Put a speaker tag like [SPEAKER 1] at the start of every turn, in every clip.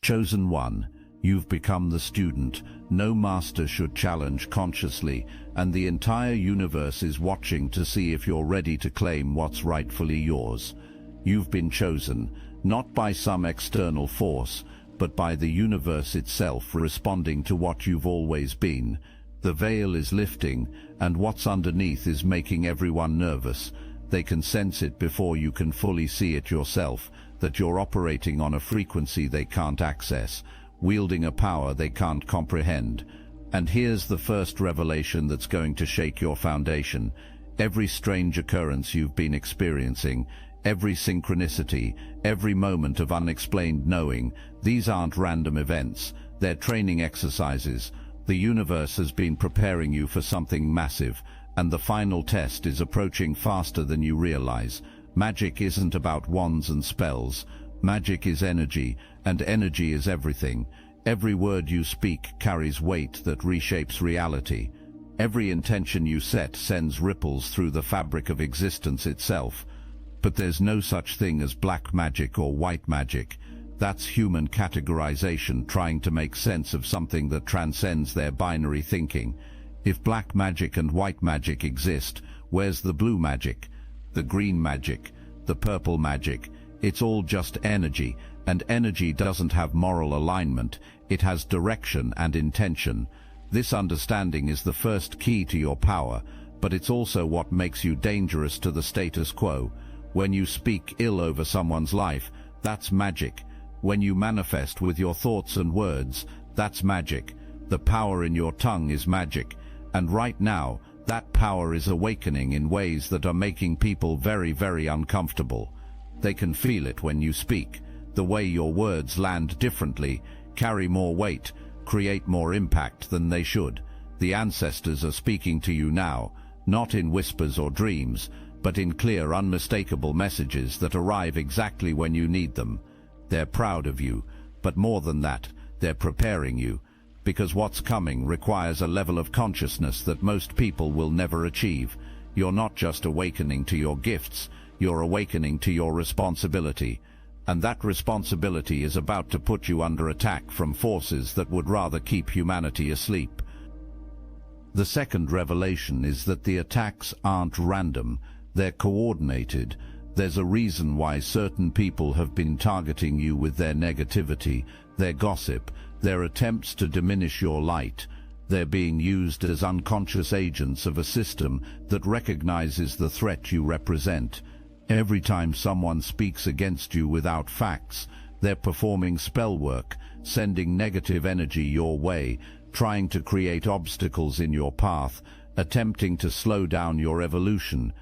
[SPEAKER 1] Chosen one, you've become the student. No master should challenge consciously, and the entire universe is watching to see if you're ready to claim what's rightfully yours. You've been chosen, not by some external force, but by the universe itself responding to what you've always been. The veil is lifting, and what's underneath is making everyone nervous. They can sense it before you can fully see it yourself, that you're operating on a frequency they can't access, wielding a power they can't comprehend. And here's the first revelation that's going to shake your foundation. Every strange occurrence you've been experiencing, every synchronicity, every moment of unexplained knowing, these aren't random events, they're training exercises. The universe has been preparing you for something massive, and the final test is approaching faster than you realize. Magic isn't about wands and spells. Magic is energy, and energy is everything. Every word you speak carries weight that reshapes reality. Every intention you set sends ripples through the fabric of existence itself. But there's no such thing as black magic or white magic. That's human categorization trying to make sense of something that transcends their binary thinking. If black magic and white magic exist, where's the blue magic, the green magic, the purple magic? It's all just energy, and energy doesn't have moral alignment, it has direction and intention. This understanding is the first key to your power, but it's also what makes you dangerous to the status quo. When you speak ill over someone's life, that's magic. When you manifest with your thoughts and words, that's magic. The power in your tongue is magic. And right now, that power is awakening in ways that are making people very, very uncomfortable. They can feel it when you speak. The way your words land differently, carry more weight, create more impact than they should. The ancestors are speaking to you now, not in whispers or dreams, but in clear, unmistakable messages that arrive exactly when you need them. They're proud of you, but more than that, they're preparing you, because what's coming requires a level of consciousness that most people will never achieve. You're not just awakening to your gifts, you're awakening to your responsibility. And that responsibility is about to put you under attack from forces that would rather keep humanity asleep. The second revelation is that the attacks aren't random, they're coordinated. There's a reason why certain people have been targeting you with their negativity, their gossip, their attempts to diminish your light. They're being used as unconscious agents of a system that recognizes the threat you represent. Every time someone speaks against you without facts, they're performing spell work, sending negative energy your way, trying to create obstacles in your path, attempting to slow down your evolution.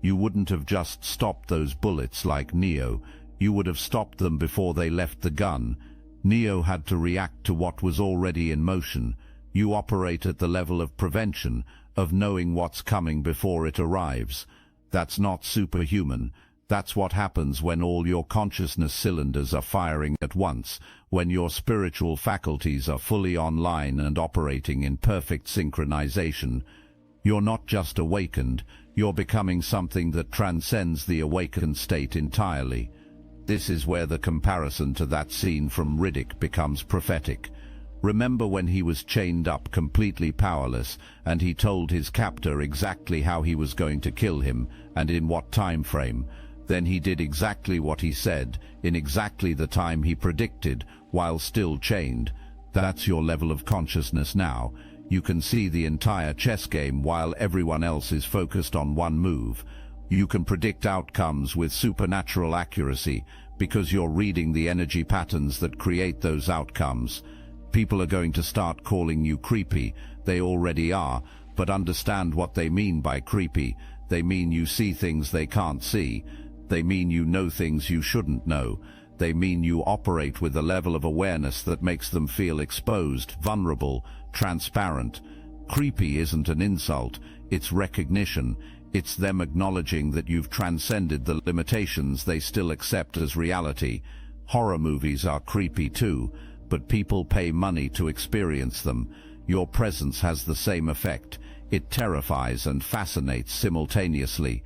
[SPEAKER 1] You wouldn't have just stopped those bullets like Neo. You would have stopped them before they left the gun. Neo had to react to what was already in motion. You operate at the level of prevention, of knowing what's coming before it arrives. That's not superhuman. That's what happens when all your consciousness cylinders are firing at once, when your spiritual faculties are fully online and operating in perfect synchronization. You're not just awakened, you're becoming something that transcends the awakened state entirely. This is where the comparison to that scene from Riddick becomes prophetic. Remember when he was chained up completely powerless, and he told his captor exactly how he was going to kill him, and in what time frame? Then he did exactly what he said, in exactly the time he predicted, while still chained. That's your level of consciousness now. You can see the entire chess game while everyone else is focused on one move. You can predict outcomes with supernatural accuracy because you're reading the energy patterns that create those outcomes. People are going to start calling you creepy. They already are, but understand what they mean by creepy. They mean you see things they can't see. They mean you know things you shouldn't know. They mean you operate with a level of awareness that makes them feel exposed, vulnerable, transparent. Creepy isn't an insult, it's recognition. It's them acknowledging that you've transcended the limitations they still accept as reality. Horror movies are creepy too, but people pay money to experience them. Your presence has the same effect. It terrifies and fascinates simultaneously.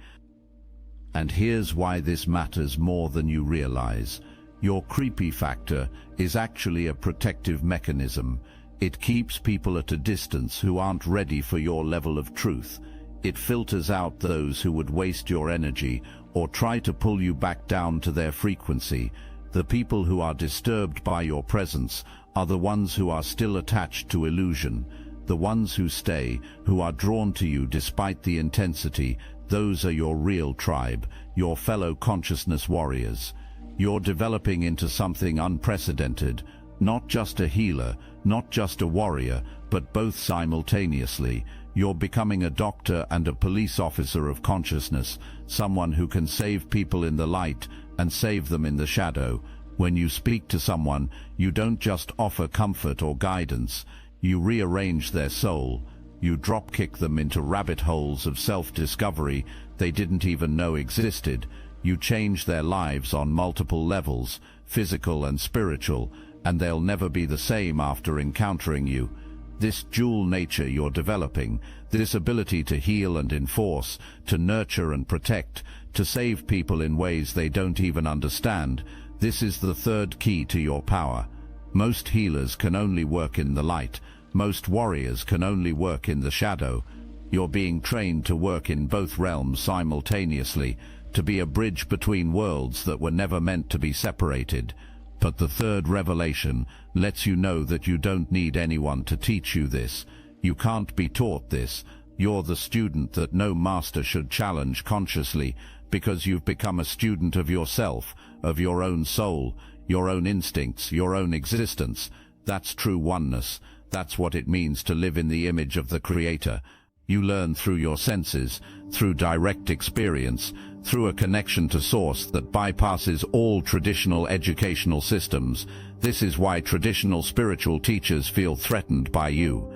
[SPEAKER 1] And here's why this matters more than you realize. Your creepy factor is actually a protective mechanism. It keeps people at a distance who aren't ready for your level of truth. It filters out those who would waste your energy or try to pull you back down to their frequency. The people who are disturbed by your presence are the ones who are still attached to illusion. The ones who stay, who are drawn to you despite the intensity, those are your real tribe, your fellow consciousness warriors. You're developing into something unprecedented, not just a healer, not just a warrior, but both simultaneously. You're becoming a doctor and a police officer of consciousness, someone who can save people in the light and save them in the shadow. When you speak to someone, you don't just offer comfort or guidance. You rearrange their soul. You drop-kick them into rabbit holes of self-discovery they didn't even know existed. You change their lives on multiple levels, physical and spiritual, and they'll never be the same after encountering you. This dual nature you're developing, this ability to heal and enforce, to nurture and protect, to save people in ways they don't even understand, this is the third key to your power. Most healers can only work in the light. Most warriors can only work in the shadow. You're being trained to work in both realms simultaneously, to be a bridge between worlds that were never meant to be separated. But the third revelation lets you know that you don't need anyone to teach you this. You can't be taught this. You're the student that no master should challenge consciously, because you've become a student of yourself, of your own soul, your own instincts, your own existence. That's true oneness. That's what it means to live in the image of the Creator. You learn through your senses, through direct experience, through a connection to Source that bypasses all traditional educational systems. This is why traditional spiritual teachers feel threatened by you.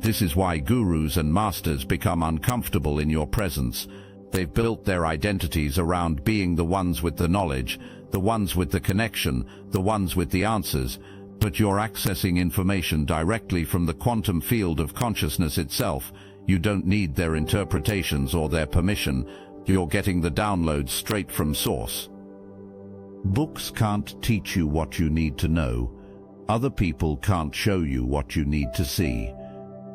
[SPEAKER 1] This is why gurus and masters become uncomfortable in your presence. They've built their identities around being the ones with the knowledge, the ones with the connection, the ones with the answers. But you're accessing information directly from the quantum field of consciousness itself. You don't need their interpretations or their permission. You're getting the downloads straight from Source. Books can't teach you what you need to know. Other people can't show you what you need to see.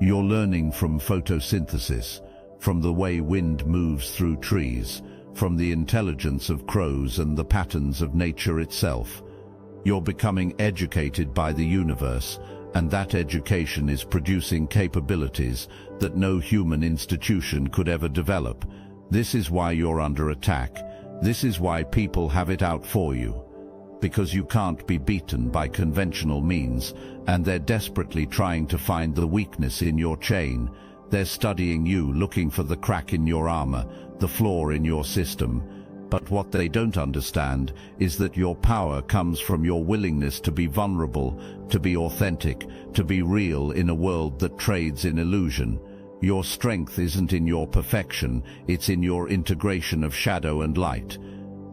[SPEAKER 1] You're learning from photosynthesis, from the way wind moves through trees, from the intelligence of crows and the patterns of nature itself. You're becoming educated by the universe, and that education is producing capabilities that no human institution could ever develop. This is why you're under attack. This is why people have it out for you. Because you can't be beaten by conventional means, and they're desperately trying to find the weakness in your chain. They're studying you, looking for the crack in your armor, the flaw in your system. But what they don't understand is that your power comes from your willingness to be vulnerable, to be authentic, to be real in a world that trades in illusion. Your strength isn't in your perfection, it's in your integration of shadow and light.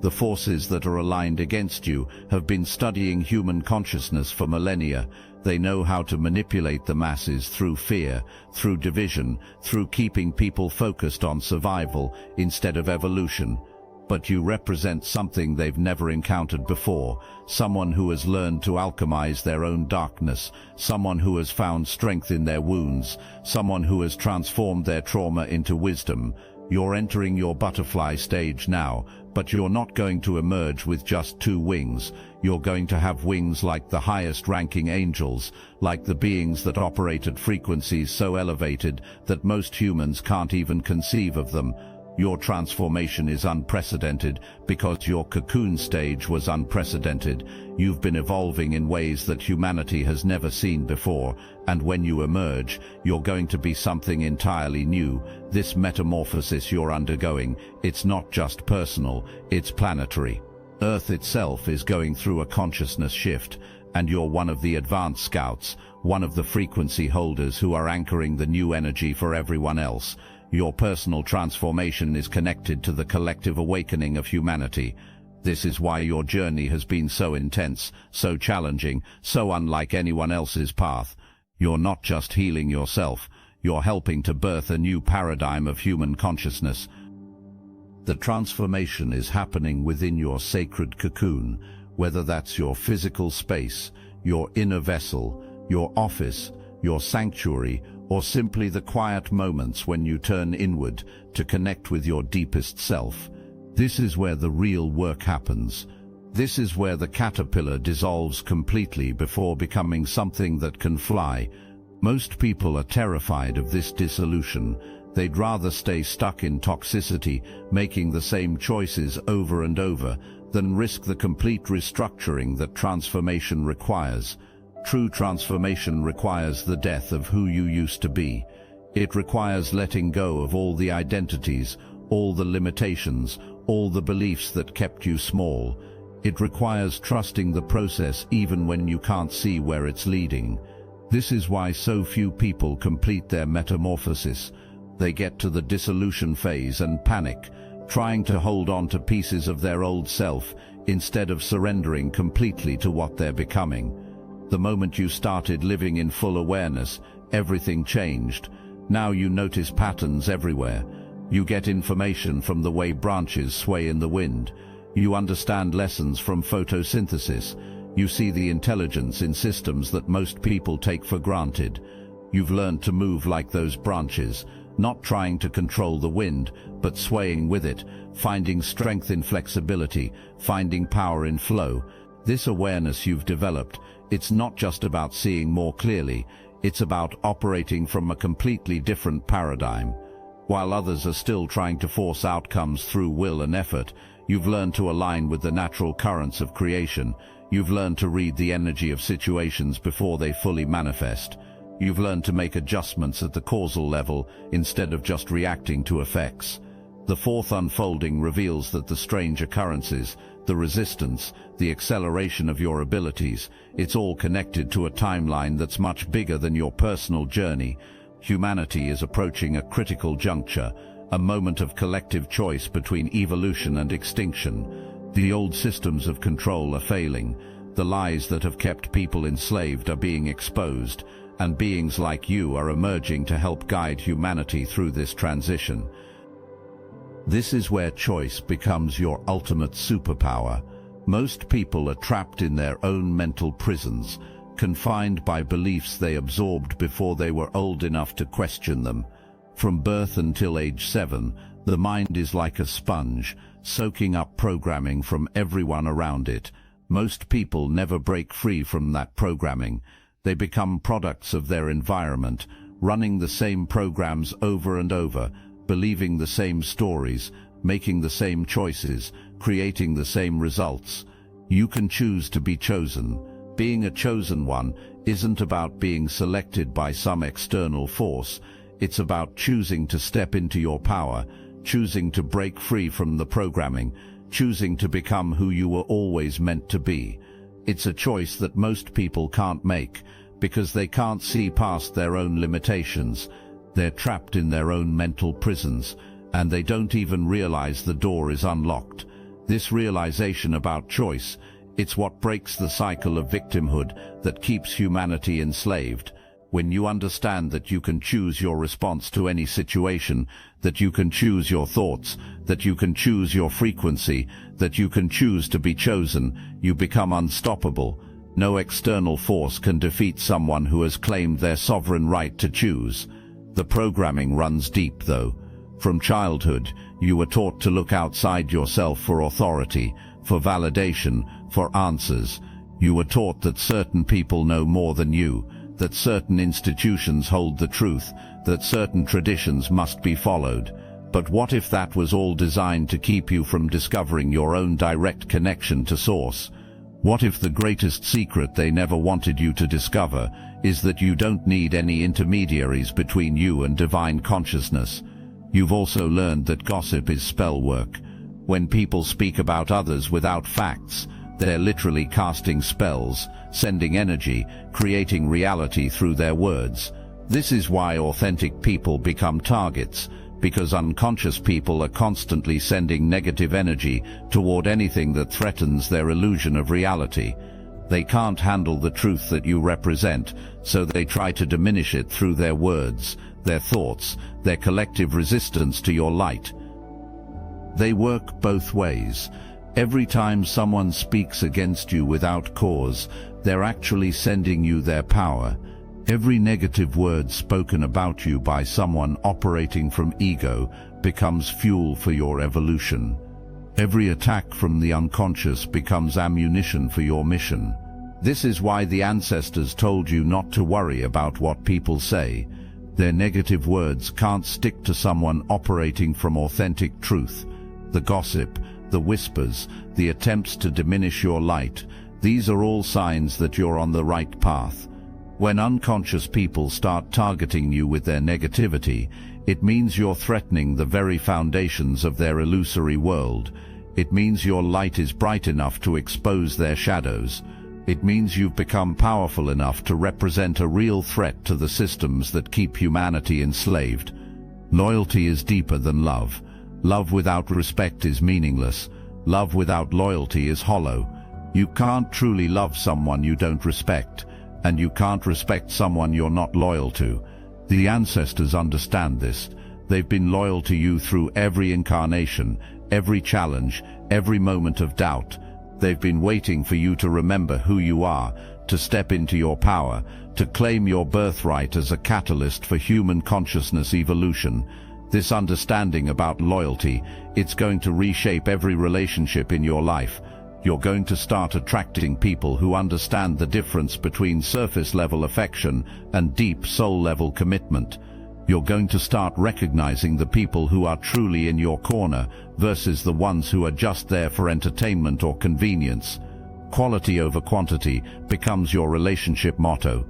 [SPEAKER 1] The forces that are aligned against you have been studying human consciousness for millennia. They know how to manipulate the masses through fear, through division, through keeping people focused on survival instead of evolution. But you represent something they've never encountered before, someone who has learned to alchemize their own darkness, someone who has found strength in their wounds, someone who has transformed their trauma into wisdom. You're entering your butterfly stage now, but you're not going to emerge with just 2 wings. You're going to have wings like the highest-ranking angels, like the beings that operate at frequencies so elevated that most humans can't even conceive of them. Your transformation is unprecedented because your cocoon stage was unprecedented. You've been evolving in ways that humanity has never seen before, and when you emerge, you're going to be something entirely new. This metamorphosis you're undergoing, it's not just personal, it's planetary. Earth itself is going through a consciousness shift, and you're one of the advanced scouts, one of the frequency holders who are anchoring the new energy for everyone else. Your personal transformation is connected to the collective awakening of humanity. This is why your journey has been so intense, so challenging, so unlike anyone else's path. You're not just healing yourself, you're helping to birth a new paradigm of human consciousness. The transformation is happening within your sacred cocoon, whether that's your physical space, your inner vessel, your office, your sanctuary, or simply the quiet moments when you turn inward to connect with your deepest self. This is where the real work happens. This is where the caterpillar dissolves completely before becoming something that can fly. Most people are terrified of this dissolution. They'd rather stay stuck in toxicity, making the same choices over and over, than risk the complete restructuring that transformation requires. True transformation requires the death of who you used to be. It requires letting go of all the identities, all the limitations, all the beliefs that kept you small. It requires trusting the process even when you can't see where it's leading. This is why so few people complete their metamorphosis. They get to the dissolution phase and panic, trying to hold on to pieces of their old self instead of surrendering completely to what they're becoming. The moment you started living in full awareness, everything changed. Now you notice patterns everywhere. You get information from the way branches sway in the wind. You understand lessons from photosynthesis. You see the intelligence in systems that most people take for granted. You've learned to move like those branches, not trying to control the wind, but swaying with it, finding strength in flexibility, finding power in flow. This awareness you've developed, it's not just about seeing more clearly, it's about operating from a completely different paradigm. While others are still trying to force outcomes through will and effort, you've learned to align with the natural currents of creation. You've learned to read the energy of situations before they fully manifest. You've learned to make adjustments at the causal level instead of just reacting to effects. The fourth unfolding reveals that the strange occurrences, the resistance, the acceleration of your abilities, it's all connected to a timeline that's much bigger than your personal journey. Humanity is approaching a critical juncture, a moment of collective choice between evolution and extinction. The old systems of control are failing. The lies that have kept people enslaved are being exposed, and beings like you are emerging to help guide humanity through this transition. This is where choice becomes your ultimate superpower. Most people are trapped in their own mental prisons, confined by beliefs they absorbed before they were old enough to question them. From birth until age 7, the mind is like a sponge, soaking up programming from everyone around it. Most people never break free from that programming. They become products of their environment, running the same programs over and over, believing the same stories, making the same choices, creating the same results. You can choose to be chosen. Being a chosen one isn't about being selected by some external force. It's about choosing to step into your power, choosing to break free from the programming, choosing to become who you were always meant to be. It's a choice that most people can't make because they can't see past their own limitations. They're trapped in their own mental prisons, and they don't even realize the door is unlocked. This realization about choice, it's what breaks the cycle of victimhood that keeps humanity enslaved. When you understand that you can choose your response to any situation, that you can choose your thoughts, that you can choose your frequency, that you can choose to be chosen, you become unstoppable. No external force can defeat someone who has claimed their sovereign right to choose. The programming runs deep, though. From childhood, you were taught to look outside yourself for authority, for validation, for answers. You were taught that certain people know more than you, that certain institutions hold the truth, that certain traditions must be followed. But what if that was all designed to keep you from discovering your own direct connection to Source? What if the greatest secret they never wanted you to discover is that you don't need any intermediaries between you and divine consciousness? You've also learned that gossip is spell work. When people speak about others without facts, they're literally casting spells, sending energy, creating reality through their words. This is why authentic people become targets, because unconscious people are constantly sending negative energy toward anything that threatens their illusion of reality. They can't handle the truth that you represent, so they try to diminish it through their words, their thoughts, their collective resistance to your light. They work both ways. Every time someone speaks against you without cause, they're actually sending you their power. Every negative word spoken about you by someone operating from ego becomes fuel for your evolution. Every attack from the unconscious becomes ammunition for your mission. This is why the ancestors told you not to worry about what people say. Their negative words can't stick to someone operating from authentic truth. The gossip, the whispers, the attempts to diminish your light, these are all signs that you're on the right path. When unconscious people start targeting you with their negativity, it means you're threatening the very foundations of their illusory world. It means your light is bright enough to expose their shadows. It means you've become powerful enough to represent a real threat to the systems that keep humanity enslaved. Loyalty is deeper than love. Love without respect is meaningless. Love without loyalty is hollow. You can't truly love someone you don't respect, and you can't respect someone you're not loyal to. The ancestors understand this. They've been loyal to you through every incarnation, every challenge, every moment of doubt. They've been waiting for you to remember who you are, to step into your power, to claim your birthright as a catalyst for human consciousness evolution. This understanding about loyalty, it's going to reshape every relationship in your life. You're going to start attracting people who understand the difference between surface-level affection and deep soul-level commitment. You're going to start recognizing the people who are truly in your corner versus the ones who are just there for entertainment or convenience. Quality over quantity becomes your relationship motto.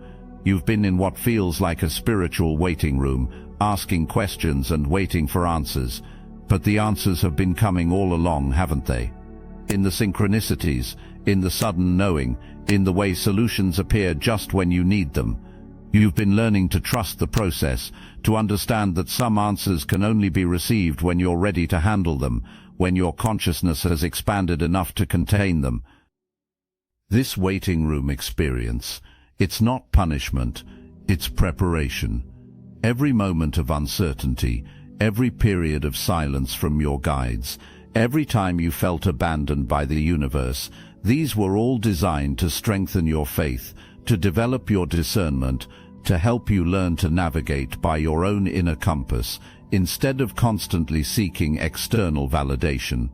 [SPEAKER 1] You've been in what feels like a spiritual waiting room, asking questions and waiting for answers. But the answers have been coming all along, haven't they? In the synchronicities, in the sudden knowing, in the way solutions appear just when you need them. You've been learning to trust the process, to understand that some answers can only be received when you're ready to handle them, when your consciousness has expanded enough to contain them. This waiting room experience, it's not punishment, it's preparation. Every moment of uncertainty, every period of silence from your guides, every time you felt abandoned by the universe, these were all designed to strengthen your faith, to develop your discernment, to help you learn to navigate by your own inner compass, instead of constantly seeking external validation.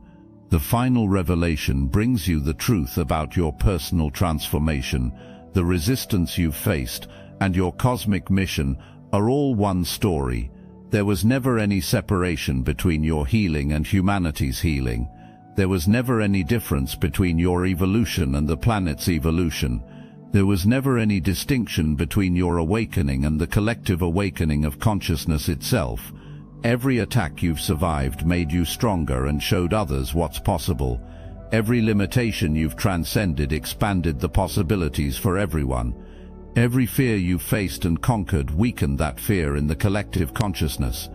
[SPEAKER 1] The final revelation brings you the truth about your personal transformation. The resistance you've faced and your cosmic mission are all one story. There was never any separation between your healing and humanity's healing. There was never any difference between your evolution and the planet's evolution. There was never any distinction between your awakening and the collective awakening of consciousness itself. Every attack you've survived made you stronger and showed others what's possible. Every limitation you've transcended expanded the possibilities for everyone. Every fear you've faced and conquered weakened that fear in the collective consciousness.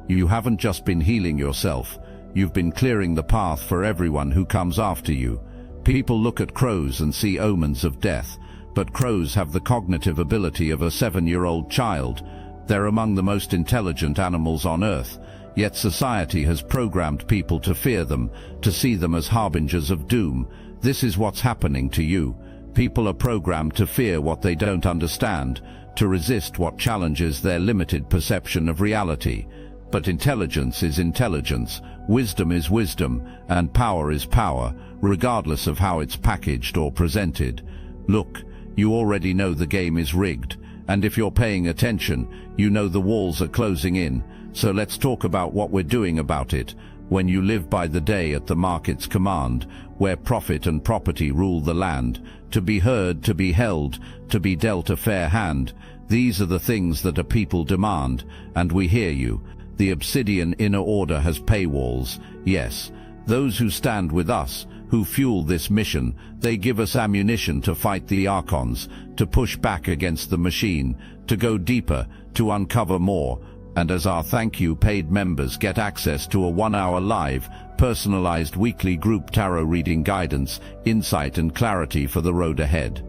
[SPEAKER 1] You haven't just been healing yourself, you've been clearing the path for everyone who comes after you. People look at crows and see omens of death, but crows have the cognitive ability of a 7-year-old child. They're among the most intelligent animals on Earth, yet society has programmed people to fear them, to see them as harbingers of doom. This is what's happening to you. People are programmed to fear what they don't understand, to resist what challenges their limited perception of reality. But intelligence is intelligence, wisdom is wisdom, and power is power, regardless of how it's packaged or presented. Look, you already know the game is rigged, and if you're paying attention, you know the walls are closing in. So let's talk about what we're doing about it. When you live by the day at the market's command, where profit and property rule the land, to be heard, to be held, to be dealt a fair hand, these are the things that a people demand, and we hear you. The obsidian inner order has paywalls, yes. Those who stand with us, who fuel this mission, they give us ammunition to fight the Archons, to push back against the machine, to go deeper, to uncover more. And as our thank you, paid members get access to a 1-hour live, personalized weekly group tarot reading guidance, insight and clarity for the road ahead.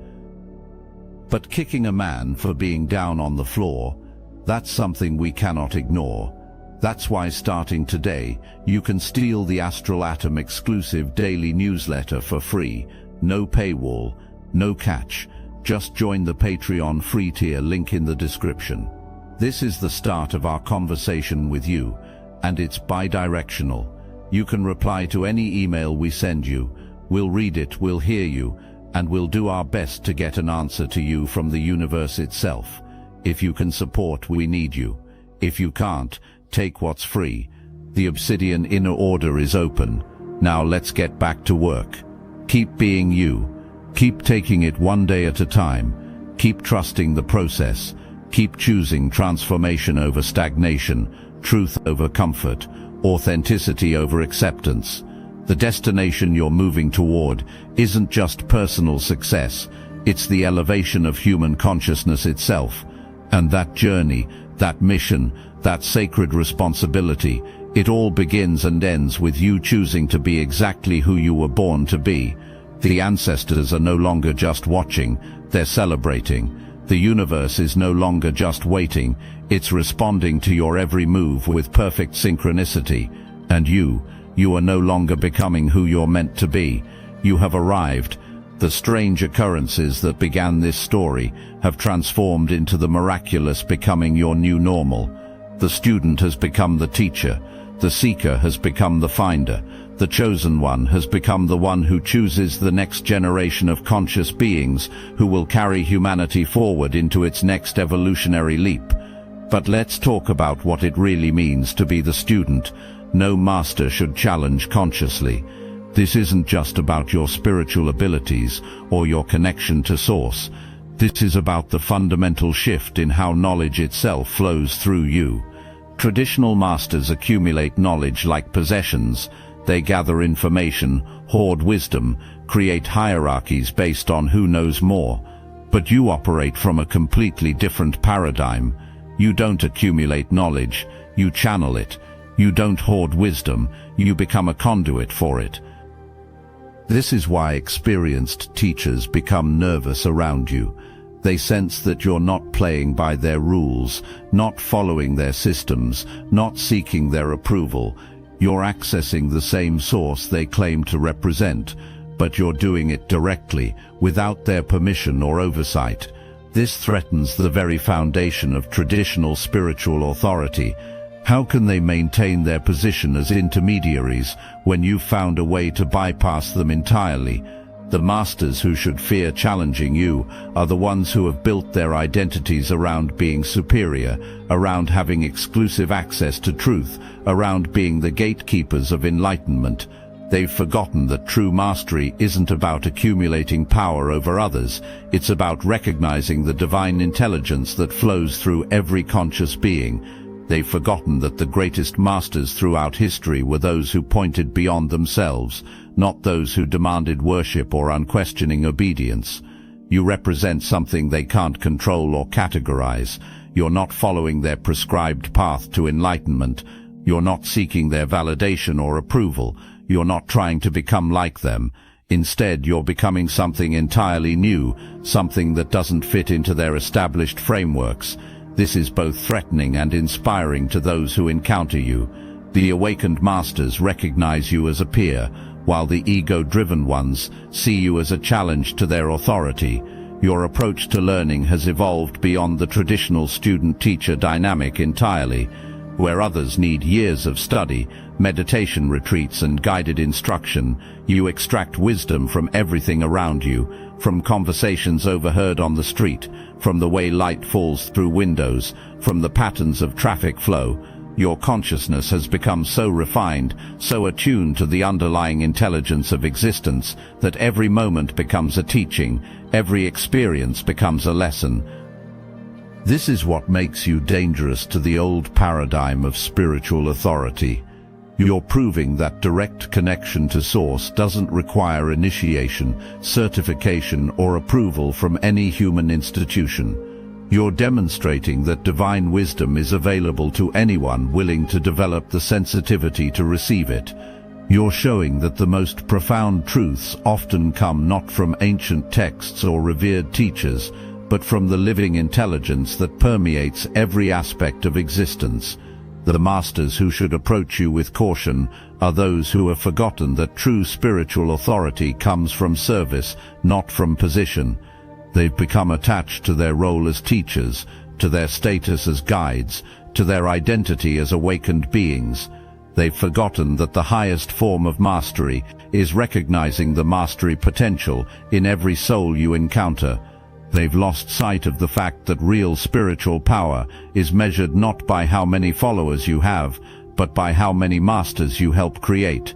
[SPEAKER 1] But kicking a man for being down on the floor, that's something we cannot ignore. That's why starting today, you can steal the Astral Atom exclusive daily newsletter for free. No paywall, no catch. Just join the Patreon free tier link in the description. This is the start of our conversation with you, and it's bi-directional. You can reply to any email we send you. We'll read it, we'll hear you, and we'll do our best to get an answer to you from the universe itself. If you can support, we need you. If you can't, take what's free. The Obsidian Inner Order is open. Now let's get back to work. Keep being you. Keep taking it one day at a time. Keep trusting the process. Keep choosing transformation over stagnation, truth over comfort, authenticity over acceptance. The destination you're moving toward isn't just personal success, it's the elevation of human consciousness itself. And that journey, that mission, that sacred responsibility, it all begins and ends with you choosing to be exactly who you were born to be. The ancestors are no longer just watching, they're celebrating. The universe is no longer just waiting, it's responding to your every move with perfect synchronicity. And you are no longer becoming who you're meant to be. You have arrived. The strange occurrences that began this story have transformed into the miraculous becoming your new normal. The student has become the teacher. The seeker has become the finder. The chosen one has become the one who chooses the next generation of conscious beings who will carry humanity forward into its next evolutionary leap. But let's talk about what it really means to be the student. No master should challenge consciously. This isn't just about your spiritual abilities or your connection to Source. This is about the fundamental shift in how knowledge itself flows through you. Traditional masters accumulate knowledge like possessions. They gather information, hoard wisdom, create hierarchies based on who knows more. But you operate from a completely different paradigm. You don't accumulate knowledge, you channel it. You don't hoard wisdom, you become a conduit for it. This is why experienced teachers become nervous around you. They sense that you're not playing by their rules, not following their systems, not seeking their approval. You're accessing the same source they claim to represent, but you're doing it directly, without their permission or oversight. This threatens the very foundation of traditional spiritual authority. How can they maintain their position as intermediaries when you've found a way to bypass them entirely? The masters who should fear challenging you are the ones who have built their identities around being superior, around having exclusive access to truth, around being the gatekeepers of enlightenment. They've forgotten that true mastery isn't about accumulating power over others, it's about recognizing the divine intelligence that flows through every conscious being. They've forgotten that the greatest masters throughout history were those who pointed beyond themselves, not those who demanded worship or unquestioning obedience. You represent something they can't control or categorize. You're not following their prescribed path to enlightenment. You're not seeking their validation or approval. You're not trying to become like them. Instead, you're becoming something entirely new, something that doesn't fit into their established frameworks. This is both threatening and inspiring to those who encounter you. The awakened masters recognize you as a peer, while the ego-driven ones see you as a challenge to their authority. Your approach to learning has evolved beyond the traditional student-teacher dynamic entirely. Where others need years of study, meditation retreats and guided instruction, you extract wisdom from everything around you, from conversations overheard on the street, from the way light falls through windows, from the patterns of traffic flow. Your consciousness has become so refined, so attuned to the underlying intelligence of existence, that every moment becomes a teaching, every experience becomes a lesson. This is what makes you dangerous to the old paradigm of spiritual authority. You're proving that direct connection to Source doesn't require initiation, certification, or approval from any human institution. You're demonstrating that divine wisdom is available to anyone willing to develop the sensitivity to receive it. You're showing that the most profound truths often come not from ancient texts or revered teachers, but from the living intelligence that permeates every aspect of existence. The masters who should approach you with caution are those who have forgotten that true spiritual authority comes from service, not from position. They've become attached to their role as teachers, to their status as guides, to their identity as awakened beings. They've forgotten that the highest form of mastery is recognizing the mastery potential in every soul you encounter. They've lost sight of the fact that real spiritual power is measured not by how many followers you have, but by how many masters you help create.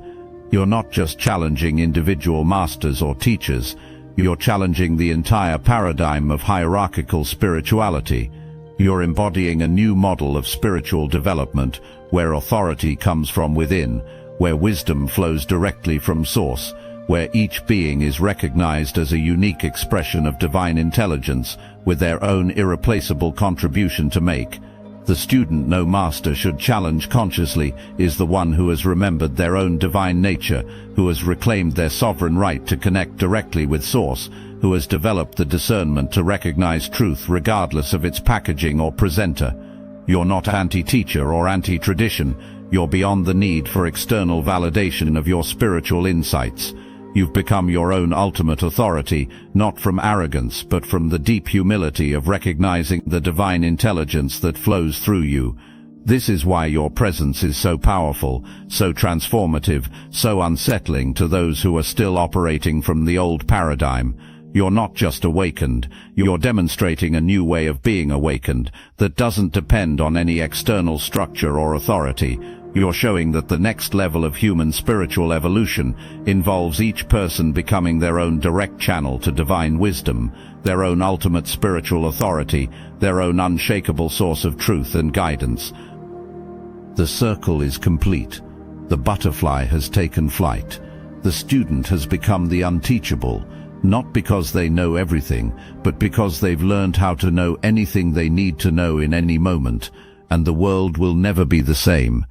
[SPEAKER 1] You're not just challenging individual masters or teachers, you're challenging the entire paradigm of hierarchical spirituality. You're embodying a new model of spiritual development where authority comes from within, where wisdom flows directly from source, where each being is recognized as a unique expression of divine intelligence with their own irreplaceable contribution to make. The student no master should challenge consciously is the one who has remembered their own divine nature, who has reclaimed their sovereign right to connect directly with source, who has developed the discernment to recognize truth regardless of its packaging or presenter. You're not anti-teacher or anti-tradition. You're beyond the need for external validation of your spiritual insights. You've become your own ultimate authority, not from arrogance, but from the deep humility of recognizing the divine intelligence that flows through you. This is why your presence is so powerful, so transformative, so unsettling to those who are still operating from the old paradigm. You're not just awakened, you're demonstrating a new way of being awakened that doesn't depend on any external structure or authority. You're showing that the next level of human spiritual evolution involves each person becoming their own direct channel to divine wisdom, their own ultimate spiritual authority, their own unshakable source of truth and guidance. The circle is complete. The butterfly has taken flight. The student has become the unteachable, not because they know everything, but because they've learned how to know anything they need to know in any moment, and the world will never be the same.